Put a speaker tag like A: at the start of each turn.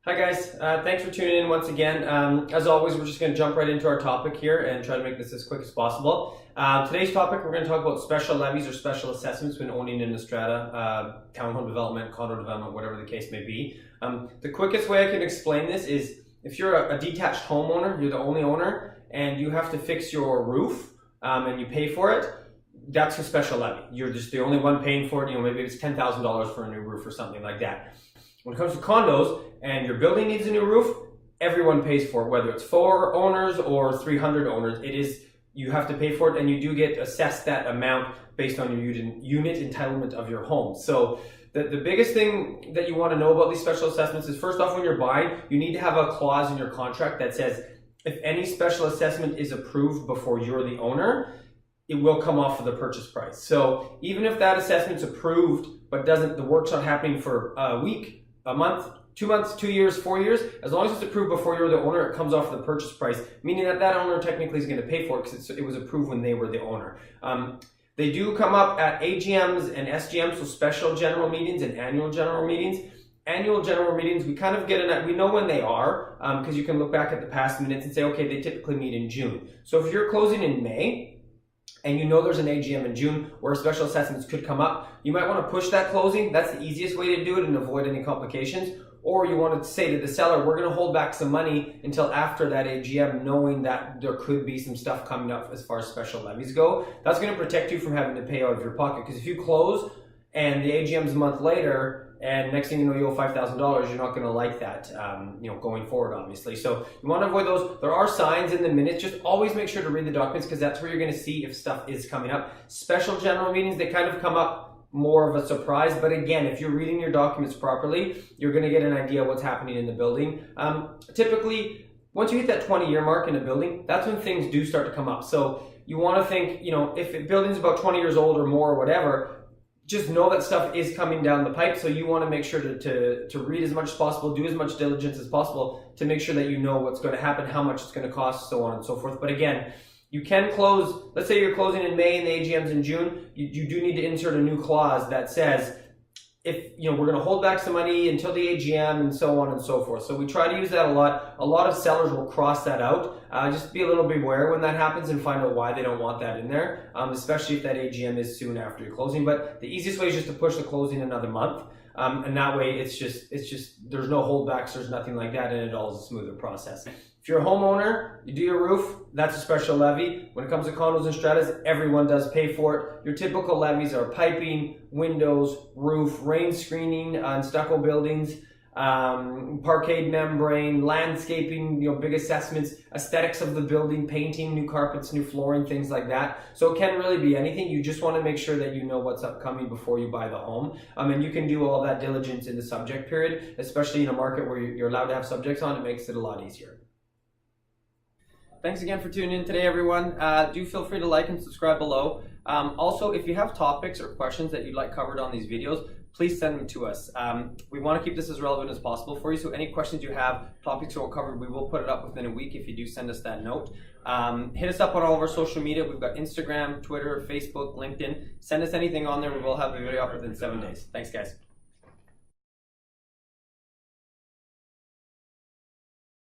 A: Hi guys, thanks for tuning in once again. As always, we're just going to jump right into our topic here and try to make this as quick as possible. Today's topic, we're going to talk about special levies or special assessments when owning in a strata, townhome development, condo development, whatever the case may be. The quickest way I can explain this is if you're a detached homeowner, you're the only owner, and you have to fix your roof and you pay for it, that's a special levy. You're just the only one paying for it. Maybe it's $10,000 for a new roof or something like that. When it comes to condos and your building needs a new roof, everyone pays for it, whether it's 4 owners or 300 owners. You have to pay for it, and you do get assessed that amount based on your unit entitlement of your home. So the biggest thing that you want to know about these special assessments is, first off, when you're buying, you need to have a clause in your contract that says if any special assessment is approved before you're the owner, it will come off of the purchase price. So even if that assessment's approved, but the work's not happening for a week, a month, 2 months, 2 years, 4 years, as long as it's approved before you're the owner, it comes off the purchase price, meaning that owner technically is going to pay for it because it was approved when they were the owner. They do come up at AGMs and SGMs, so special general meetings and annual general meetings. Annual general meetings, we kind of we know when they are because you can look back at the past minutes and say, okay, they typically meet in June. So if you're closing in May, and you know there's an AGM in June where special assessments could come up, you might want to push that closing. That's the easiest way to do it and avoid any complications. Or you want to say to the seller, we're going to hold back some money until after that AGM, knowing that there could be some stuff coming up as far as special levies go. That's going to protect you from having to pay out of your pocket. Because if you close and the AGM's a month later, and next thing you know, you owe $5,000, you're not going to like that, going forward, obviously. So you want to avoid those. There are signs in the minutes. Just always make sure to read the documents because that's where you're going to see if stuff is coming up. Special general meetings, they kind of come up more of a surprise. But again, if you're reading your documents properly, you're going to get an idea of what's happening in the building. Typically, once you hit that 20-year mark in a building, that's when things do start to come up. So you want to think, if a building's about 20 years old or more or whatever, just know that stuff is coming down the pipe. So you want to make sure to read as much as possible, do as much diligence as possible to make sure that you know what's going to happen, how much it's going to cost, so on and so forth. But again, you can close, let's say you're closing in May and the AGM's in June, you do need to insert a new clause that says, if we're going to hold back some money until the AGM and so on and so forth. So we try to use that a lot. A lot of sellers will cross that out. Just be a little beware when that happens and find out why they don't want that in there, especially if that AGM is soon after your closing. But the easiest way is just to push the closing another month. And that way it's just there's no holdbacks, there's nothing like that, and it all is a smoother process. If you're a homeowner, you do your roof, that's a special levy. When it comes to condos and stratas, everyone does pay for it. Your typical levies are piping, windows, roof, rain screening on stucco buildings, parquet membrane, landscaping, big assessments, aesthetics of the building, painting, new carpets, new flooring, things like that. So it can really be anything. You just want to make sure that you know what's upcoming before you buy the home. And you can do all that diligence in the subject period, especially in a market where you're allowed to have subjects on. It makes it a lot easier. Thanks again for tuning in today, everyone. Do feel free to like and subscribe below. Also, if you have topics or questions that you'd like covered on these videos, please send them to us. We want to keep this as relevant as possible for you, so any questions you have, topics you want covered, we will put it up within a week if you do send us that note. Hit us up on all of our social media. We've got Instagram, Twitter, Facebook, LinkedIn. Send us anything on there. We will have a video up within 7 days. Thanks, guys.